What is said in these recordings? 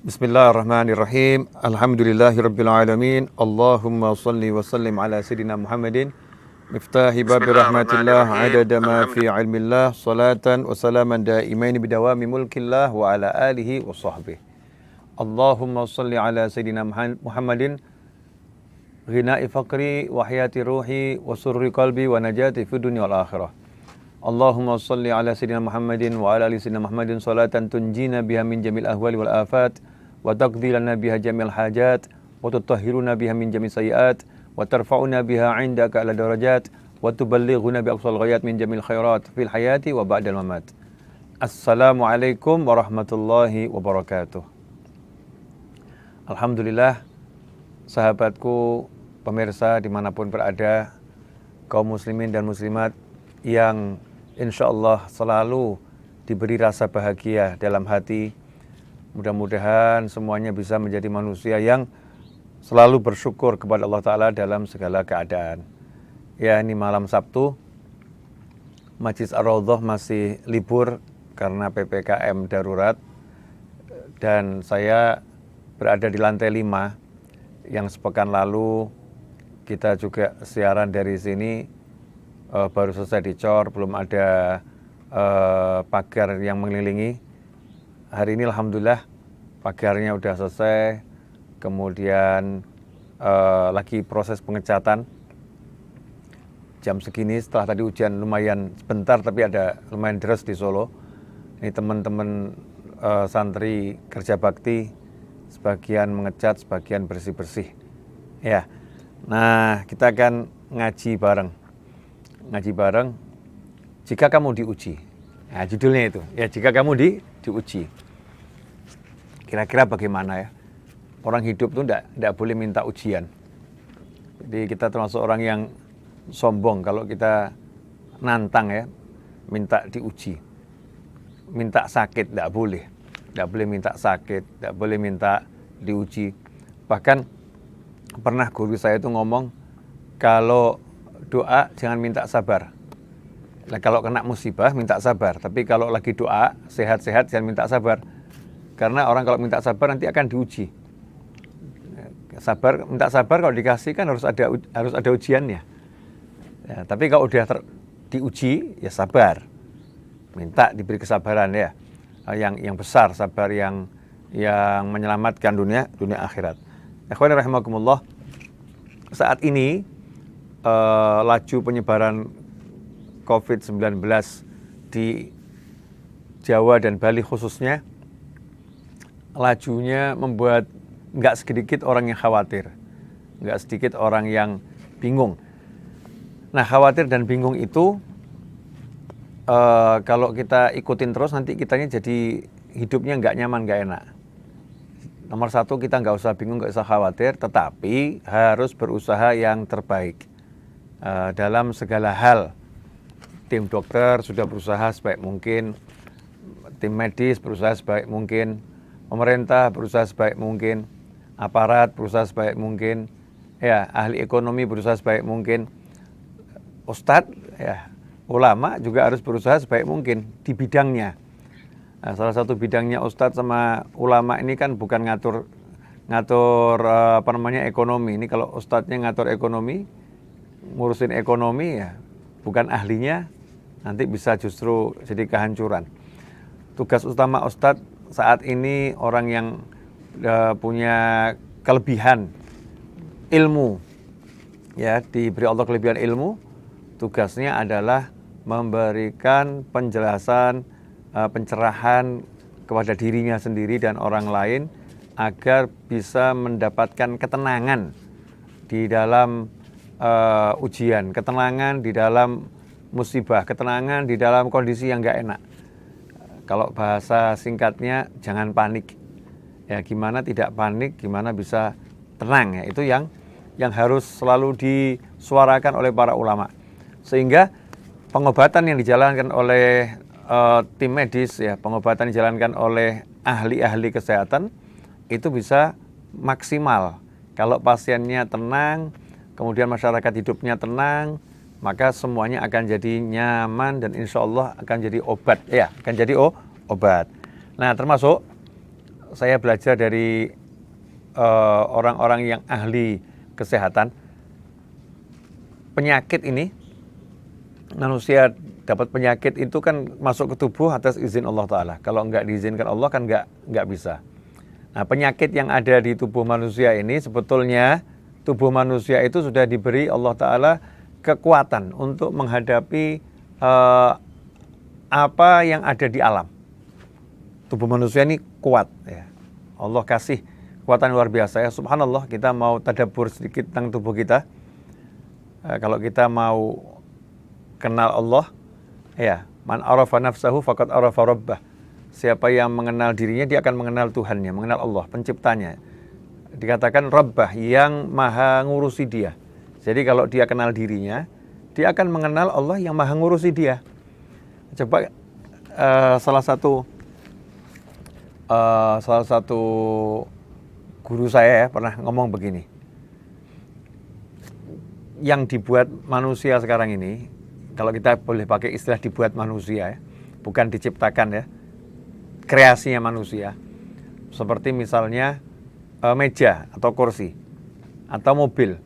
Bismillahirrahmanirrahim. Alhamdulillahirabbil alamin. Allahumma shalli wa sallim ala sayidina Muhammadin miftahi babi rahmatillah adada ma fi ilmillah salatan wa salaman daimaini bidawami mulkillah wa ala alihi wa sahbihi. Allahumma shalli ala sayidina Muhammadin ghina'i faqri wa hayati ruhi wa surri qalbi wa najati fid dunya wal akhirah. Allahumma shalli ala sayidina Muhammadin wa ala ali sayidina Muhammadin salatan tunjina biha min jamil ahwali wal afat wa taqdi lana biha jamil hajat wa tutahhiruna biha min jamil sayiat wa tarfa'una biha 'indaka ala darajat wa tuballighuna bi aqsal ghayat min jamil khairat fil hayati wa ba'dal mamat. Assalamualaikum warahmatullahi wabarakatuh. Alhamdulillah, sahabatku, pemirsa dimanapun berada, kaum muslimin dan muslimat yang insyaallah selalu diberi rasa bahagia dalam hati. Mudah-mudahan semuanya bisa menjadi manusia yang selalu bersyukur kepada Allah Ta'ala dalam segala keadaan. Ya, ini malam Sabtu, Masjid Ar-Raudhah masih libur karena PPKM darurat. Dan saya berada di lantai 5, yang sepekan lalu kita juga siaran dari sini, baru selesai dicor, belum ada pagar yang mengelilingi. Hari ini alhamdulillah pagarnya udah selesai, kemudian lagi proses pengecatan. Jam segini setelah tadi hujan lumayan sebentar, tapi ada lumayan deras di Solo. Ini teman-teman santri kerja bakti, sebagian mengecat, sebagian bersih-bersih. Ya, nah kita akan ngaji bareng. Ngaji bareng, jika kamu diuji. Nah, judulnya itu, ya, jika kamu diuji. Kira-kira bagaimana ya? Orang hidup itu tidak boleh minta ujian. Jadi kita termasuk orang yang sombong kalau kita nantang ya, minta diuji. Minta sakit tidak boleh. Tidak boleh minta sakit, tidak boleh minta diuji. Bahkan pernah guru saya itu ngomong, kalau doa jangan minta sabar. Nah, kalau kena musibah minta sabar, tapi kalau lagi doa sehat-sehat jangan minta sabar. Karena orang kalau minta sabar nanti akan diuji. Minta sabar kalau dikasih kan harus ada ujiannya. Ya, tapi kalau udah diuji ya sabar. Minta diberi kesabaran ya. Yang besar, sabar yang menyelamatkan dunia akhirat. Ikhwani rahimakumullah. Saat ini laju penyebaran COVID-19 di Jawa dan Bali khususnya, lajunya membuat nggak sedikit orang yang khawatir, nggak sedikit orang yang bingung. Nah, khawatir dan bingung itu kalau kita ikutin terus nanti kitanya jadi hidupnya nggak nyaman, nggak enak. Nomor satu, kita nggak usah bingung, nggak usah khawatir, tetapi harus berusaha yang terbaik dalam segala hal. Tim dokter sudah berusaha sebaik mungkin, tim medis berusaha sebaik mungkin, pemerintah berusaha sebaik mungkin, aparat berusaha sebaik mungkin, ya, ahli ekonomi berusaha sebaik mungkin, ustadz, ya, ulama juga harus berusaha sebaik mungkin di bidangnya. Nah, salah satu bidangnya ustadz sama ulama ini kan bukan ngatur ekonomi. Ini kalau ustadznya ngatur ekonomi, ngurusin ekonomi, ya bukan ahlinya, nanti bisa justru jadi kehancuran. Tugas utama ustadz saat ini orang yang punya kelebihan ilmu, ya, diberi Allah kelebihan ilmu, tugasnya adalah memberikan penjelasan, pencerahan kepada dirinya sendiri dan orang lain agar bisa mendapatkan ketenangan di dalam ujian, ketenangan di dalam musibah, ketenangan di dalam kondisi yang nggak enak. Kalau bahasa singkatnya, jangan panik. Ya, gimana tidak panik, gimana bisa tenang, ya, itu yang harus selalu disuarakan oleh para ulama. Sehingga pengobatan yang dijalankan oleh tim medis, ya, pengobatan dijalankan oleh ahli-ahli kesehatan itu bisa maksimal. Kalau pasiennya tenang, kemudian masyarakat hidupnya tenang, maka semuanya akan jadi nyaman dan insya Allah akan jadi obat, ya, akan jadi obat. Nah, termasuk saya belajar dari orang-orang yang ahli kesehatan, penyakit ini, manusia dapat penyakit itu kan masuk ke tubuh atas izin Allah Ta'ala. Kalau nggak diizinkan Allah kan nggak bisa. Nah, penyakit yang ada di tubuh manusia ini sebetulnya tubuh manusia itu sudah diberi Allah Ta'ala kekuatan untuk menghadapi apa yang ada di alam. Tubuh manusia ini kuat ya. Allah kasih kekuatan luar biasa ya. Subhanallah, kita mau tadabbur sedikit tentang tubuh kita. Kalau kita mau kenal Allah, ya, man arafa nafsahu faqad arafa rabbah. Siapa yang mengenal dirinya, dia akan mengenal Tuhannya, mengenal Allah, penciptanya. Dikatakan rabbah, yang maha ngurusi dia. Jadi kalau dia kenal dirinya, dia akan mengenal Allah yang maha ngurusi dia. Coba salah satu guru saya ya, pernah ngomong begini. Yang dibuat manusia sekarang ini, kalau kita boleh pakai istilah dibuat manusia ya, bukan diciptakan ya, kreasinya manusia. Seperti misalnya meja atau kursi atau mobil.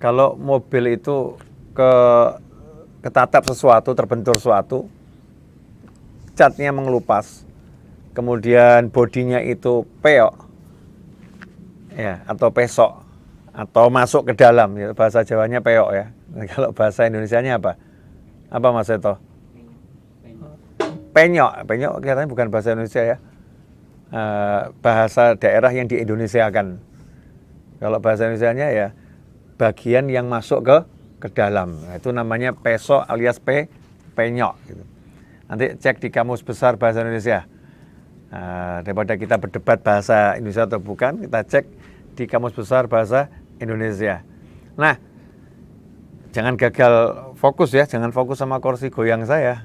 Kalau mobil itu ketatap sesuatu, terbentur sesuatu, catnya mengelupas, kemudian bodinya itu peok ya, atau pesok, atau masuk ke dalam ya, bahasa Jawanya peok ya. Nah, kalau bahasa Indonesianya apa Mas Seto? Penyok kelihatannya bukan bahasa Indonesia ya, bahasa daerah yang di Indonesia kan. Kalau bahasa Indonesianya ya bagian yang masuk ke dalam, nah, itu namanya pesok alias penyok gitu. Nanti cek di Kamus Besar Bahasa Indonesia. Daripada kita berdebat bahasa Indonesia atau bukan, kita cek di Kamus Besar Bahasa Indonesia. Nah, jangan gagal fokus ya, jangan fokus sama kursi goyang saya.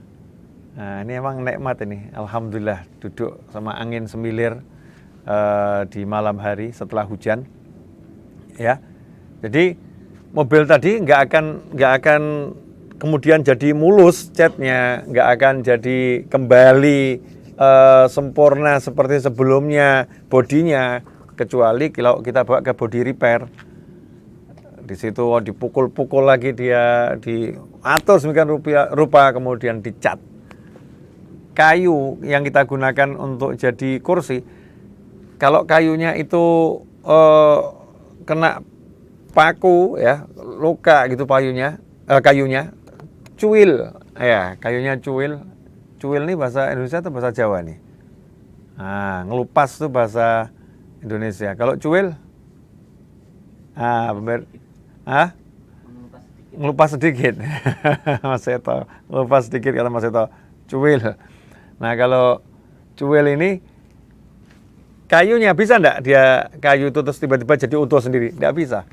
Nah, ini emang nikmat ini, alhamdulillah duduk sama angin semilir di malam hari setelah hujan. Ya, jadi mobil tadi nggak akan kemudian jadi mulus catnya, nggak akan jadi kembali sempurna seperti sebelumnya bodinya, kecuali kalau kita bawa ke body repair. Di situ dipukul-pukul lagi, dia diatur sedemikian rupa, kemudian dicat. Kayu yang kita gunakan untuk jadi kursi, kalau kayunya itu kena paku ya, luka gitu kayunya cuil ya, kayunya cuil. Cuil nih bahasa Indonesia atau bahasa Jawa nih? Nah, ngelupas tuh bahasa Indonesia. Kalau cuil, ngelupas sedikit. Mas Seto, ngelupas sedikit kata Mas Seto. Cuil. Nah, kalau cuil ini kayunya bisa enggak dia kayu itu terus tiba-tiba jadi utuh sendiri? Enggak bisa.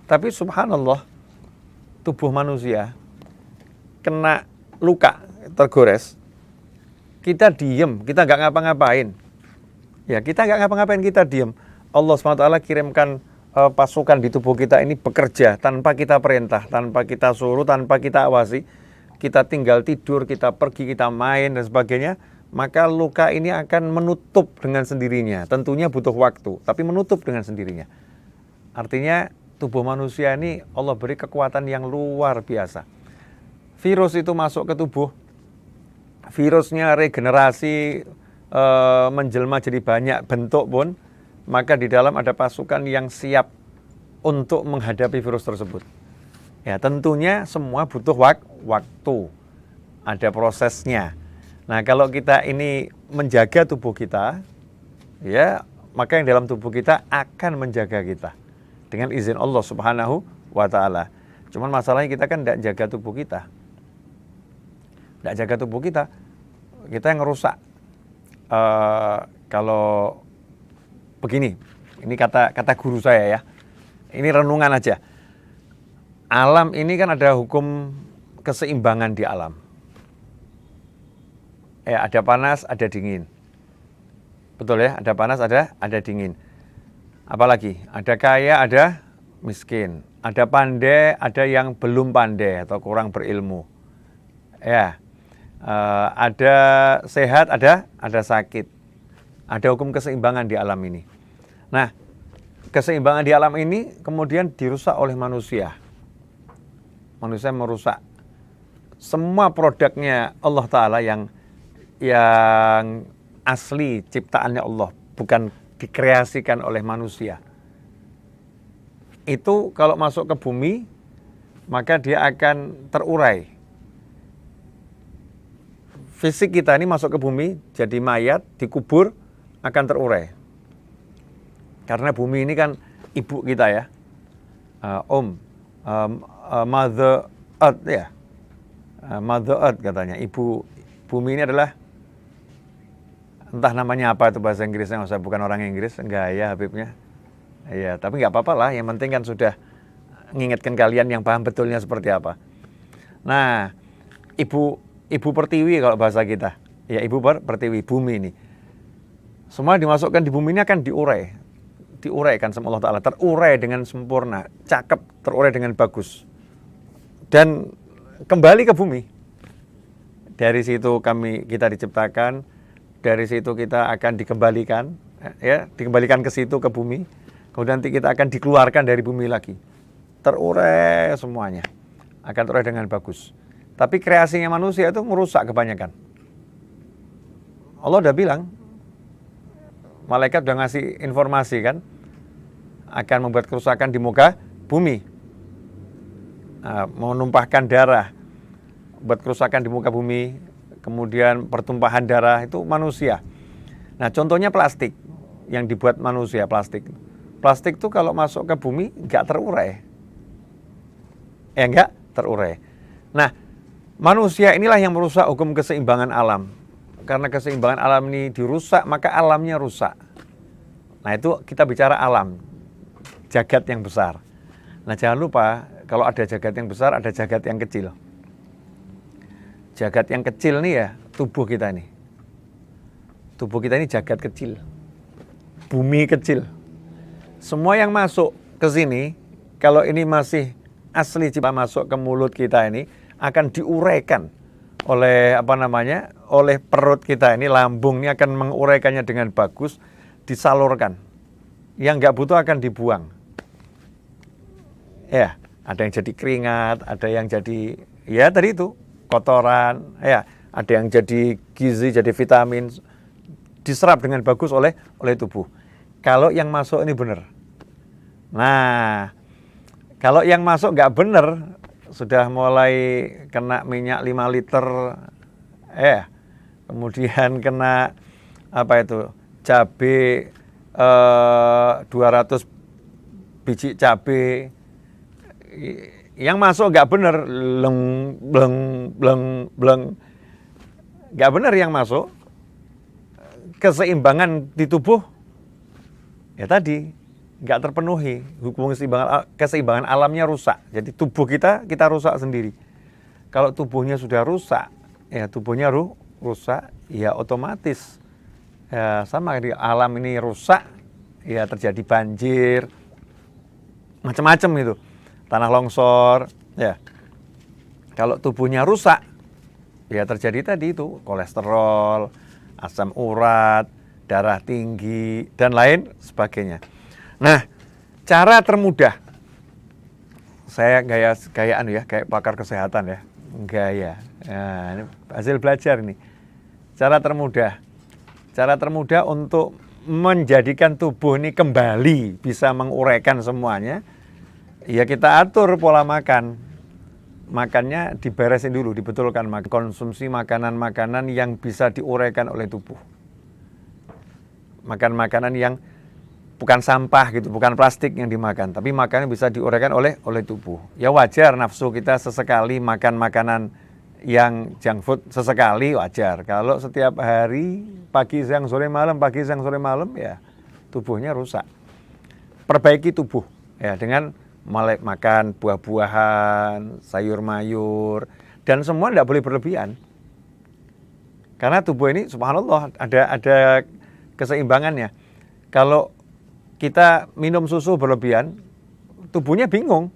Tapi subhanallah, tubuh manusia kena luka, tergores, kita diem, kita nggak ngapa-ngapain. Ya, kita nggak ngapa-ngapain, kita diem. Allah SWT kirimkan pasukan di tubuh kita ini bekerja tanpa kita perintah, tanpa kita suruh, tanpa kita awasi. Kita tinggal tidur, kita pergi, kita main dan sebagainya. Maka luka ini akan menutup dengan sendirinya. Tentunya butuh waktu, tapi menutup dengan sendirinya. Artinya tubuh manusia ini Allah beri kekuatan yang luar biasa. Virus itu masuk ke tubuh, virusnya regenerasi, menjelma jadi banyak bentuk pun, maka di dalam ada pasukan yang siap untuk menghadapi virus tersebut. Ya, tentunya semua butuh waktu, ada prosesnya. Nah, kalau kita ini menjaga tubuh kita, ya, maka yang dalam tubuh kita akan menjaga kita dengan izin Allah Subhanahu wa Ta'ala. Cuman masalahnya kita kan tidak jaga tubuh kita. Tidak jaga tubuh kita yang rusak. Kalau begini, ini kata guru saya ya, ini renungan aja. Alam ini kan ada hukum keseimbangan di alam. Ya, ada panas, ada dingin. Betul ya, ada panas, ada dingin. Apalagi, ada kaya, ada miskin. Ada pandai, ada yang belum pandai atau kurang berilmu. Ya. Ada sehat, ada sakit, Ada hukum keseimbangan di alam ini. Nah, keseimbangan di alam ini kemudian dirusak oleh manusia. Manusia merusak semua produknya Allah Ta'ala yang asli ciptaannya Allah, bukan dikreasikan oleh manusia. Itu kalau masuk ke bumi, maka dia akan terurai. Fisik kita ini masuk ke bumi, jadi mayat, dikubur, akan terurai. Karena bumi ini kan ibu kita ya, Mother Earth ya, Mother Earth katanya. Ibu bumi ini adalah, entah namanya apa itu bahasa Inggrisnya, saya bukan orang Inggris, enggak ya Habibnya. Ya, tapi nggak apa-apa lah, yang penting kan sudah mengingatkan kalian yang paham betulnya seperti apa. Nah, ibu pertiwi kalau bahasa kita, ya ibu pertiwi, bumi ini. Semua dimasukkan di bumi ini akan diuraikan sama Allah Ta'ala, terurai dengan sempurna, cakep, terurai dengan bagus. Dan kembali ke bumi. Dari situ kita diciptakan, dari situ kita akan dikembalikan, ya, dikembalikan ke situ, ke bumi. Kemudian nanti kita akan dikeluarkan dari bumi lagi. Terurai semuanya, akan terurai dengan bagus. Tapi kreasinya manusia itu merusak kebanyakan. Allah udah bilang, malaikat udah ngasih informasi kan, akan membuat kerusakan di muka bumi, menumpahkan darah, buat kerusakan di muka bumi, kemudian pertumpahan darah, itu manusia. Nah, contohnya plastik yang dibuat manusia, plastik itu kalau masuk ke bumi nggak terurai, nggak terurai. Nah, manusia inilah yang merusak hukum keseimbangan alam. Karena keseimbangan alam ini dirusak, maka alamnya rusak. Nah, itu kita bicara alam, jagat yang besar. Nah, jangan lupa, kalau ada jagat yang besar, ada jagat yang kecil. Jagat yang kecil nih ya, tubuh kita ini. Tubuh kita ini jagat kecil. Bumi kecil. Semua yang masuk ke sini, kalau ini masih asli cipta masuk ke mulut kita ini, akan diuraikan oleh oleh perut kita ini, lambung ini akan menguraikannya dengan bagus, disalurkan. Yang nggak butuh akan dibuang. Ya, ada yang jadi keringat, ada yang jadi, ya tadi itu, kotoran, ya, ada yang jadi gizi, jadi vitamin, diserap dengan bagus oleh tubuh. Kalau yang masuk ini benar. Nah, kalau yang masuk nggak benar, sudah mulai kena minyak 5 liter, kemudian kena cabai 200 biji cabai, yang masuk nggak benar, bleng, nggak benar yang masuk, keseimbangan di tubuh, ya tadi, nggak terpenuhi, hukum keseimbangan alamnya rusak. Jadi tubuh kita rusak sendiri. Kalau tubuhnya sudah rusak, ya tubuhnya rusak, ya otomatis ya sama di alam ini rusak, ya terjadi banjir, macam-macam itu, tanah longsor, ya. Kalau tubuhnya rusak, ya terjadi tadi itu kolesterol, asam urat, darah tinggi, dan lain sebagainya. Nah, cara termudah, saya kayak pakar kesehatan ya, gaya. Nah, ini hasil belajar ini. Cara termudah untuk menjadikan tubuh ini kembali bisa menguraikan semuanya, ya kita atur pola makan. Makannya diberesin dulu, dibetulkan, konsumsi makanan-makanan yang bisa diuraikan oleh tubuh. Makan makanan yang bukan sampah gitu, bukan plastik yang dimakan, tapi makanan bisa diuraikan oleh tubuh. Ya wajar nafsu kita sesekali makan makanan yang junk food, sesekali wajar. Kalau setiap hari pagi siang sore malam ya tubuhnya rusak. Perbaiki tubuh ya dengan makan buah-buahan, sayur-mayur, dan semua tidak boleh berlebihan. Karena tubuh ini subhanallah ada keseimbangannya. Kalau kita minum susu berlebihan, tubuhnya bingung.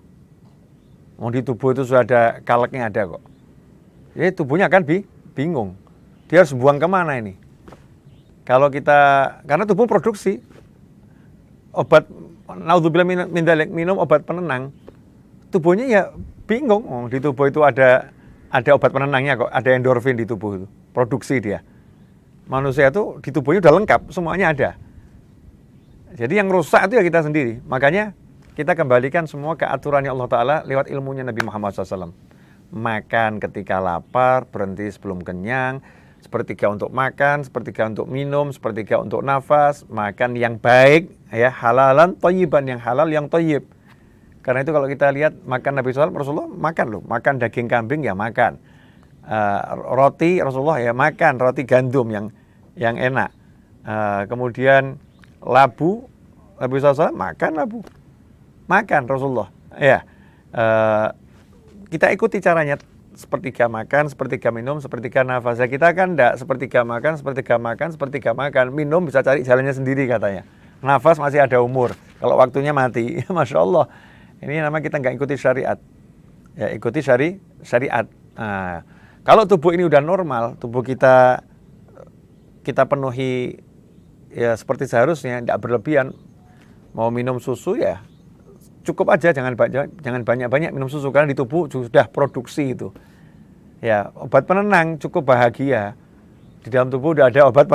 Di tubuh itu sudah ada kaleknya ada kok. Jadi tubuhnya akan bingung. Dia harus buang kemana ini? Kalau kita, karena tubuh produksi obat, naudzubillah min dzalik, minum obat penenang, tubuhnya ya bingung. Oh, di tubuh itu ada obat penenangnya kok, ada endorfin di tubuh itu, produksi dia. Manusia itu di tubuhnya udah lengkap, semuanya ada. Jadi yang rusak itu ya kita sendiri. Makanya kita kembalikan semua ke aturannya Allah Ta'ala lewat ilmunya Nabi Muhammad SAW. Makan ketika lapar, berhenti sebelum kenyang, sepertiga untuk makan, sepertiga untuk minum, sepertiga untuk nafas, makan yang baik, ya, halalan thayyiban, yang halal yang thayyib. Karena itu kalau kita lihat makan Nabi SAW, Rasulullah makan loh, makan daging kambing ya makan, roti Rasulullah ya makan, roti gandum yang enak, kemudian labu, Nabi SAW makan labu, makan Rasulullah, ya, kita ikuti caranya, sepertiga makan, sepertiga minum, sepertiga nafas. Ya, kita kan enggak sepertiga makan, sepertiga makan, sepertiga makan, minum bisa cari jalannya sendiri katanya. Nafas masih ada umur, kalau waktunya mati, Masya Allah. Ini nama kita nggak ikuti syariat, ya ikuti syariat. Nah, kalau tubuh ini udah normal, tubuh kita penuhi ya seperti seharusnya, tidak berlebihan. Mau minum susu ya cukup aja, jangan banyak-banyak minum susu, karena di tubuh sudah produksi itu. Ya, obat penenang cukup bahagia. Di dalam tubuh udah ada obat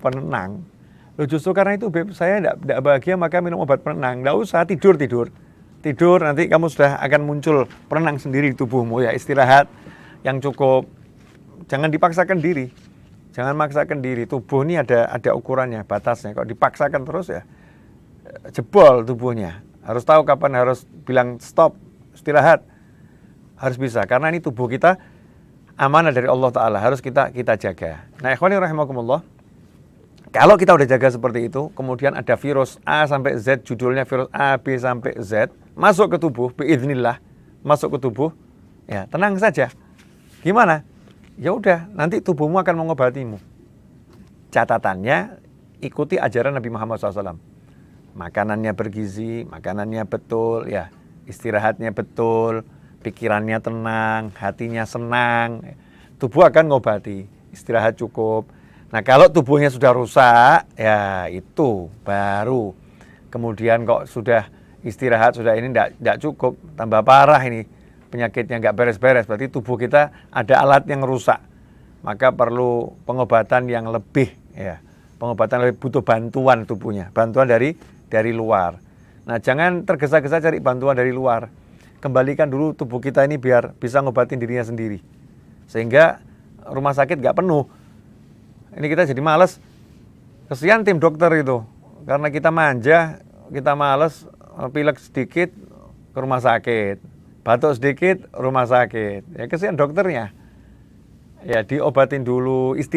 penenang. Loh, justru karena itu saya tidak bahagia maka minum obat penenang. Nggak usah tidur, nanti kamu sudah akan muncul penenang sendiri di tubuhmu, ya istirahat yang cukup. Jangan dipaksakan diri. Jangan maksakan diri. Tubuh ini ada ukurannya, batasnya. Kalau dipaksakan terus ya jebol tubuhnya. Harus tahu kapan harus bilang stop, istirahat. Harus bisa, karena ini tubuh kita amanah dari Allah Ta'ala, harus kita jaga. Nah, ikhwani rahimakumullah, kalau kita udah jaga seperti itu, kemudian ada virus A sampai Z, judulnya virus A, B sampai Z, masuk ke tubuh, biiznillah, masuk ke tubuh, ya tenang saja. Gimana? Ya udah, nanti tubuhmu akan mengobatimu. Catatannya, ikuti ajaran Nabi Muhammad SAW. Makanannya bergizi, makanannya betul, ya istirahatnya betul, pikirannya tenang, hatinya senang, tubuh akan ngobati, istirahat cukup. Nah, kalau tubuhnya sudah rusak, ya itu baru. Kemudian kok sudah istirahat, sudah ini tidak cukup, tambah parah ini penyakitnya, nggak beres-beres, berarti tubuh kita ada alat yang rusak. Maka perlu pengobatan yang lebih, ya. Pengobatan lebih, butuh bantuan tubuhnya, bantuan dari luar. Nah, jangan tergesa-gesa cari bantuan dari luar. Kembalikan dulu tubuh kita ini biar bisa ngobatin dirinya sendiri. Sehingga rumah sakit nggak penuh. Ini kita jadi malas. Kesian tim dokter itu. Karena kita manja, kita malas, pilek sedikit ke rumah sakit. Batuk sedikit, rumah sakit. Ya kesian dokternya. Ya diobatin dulu,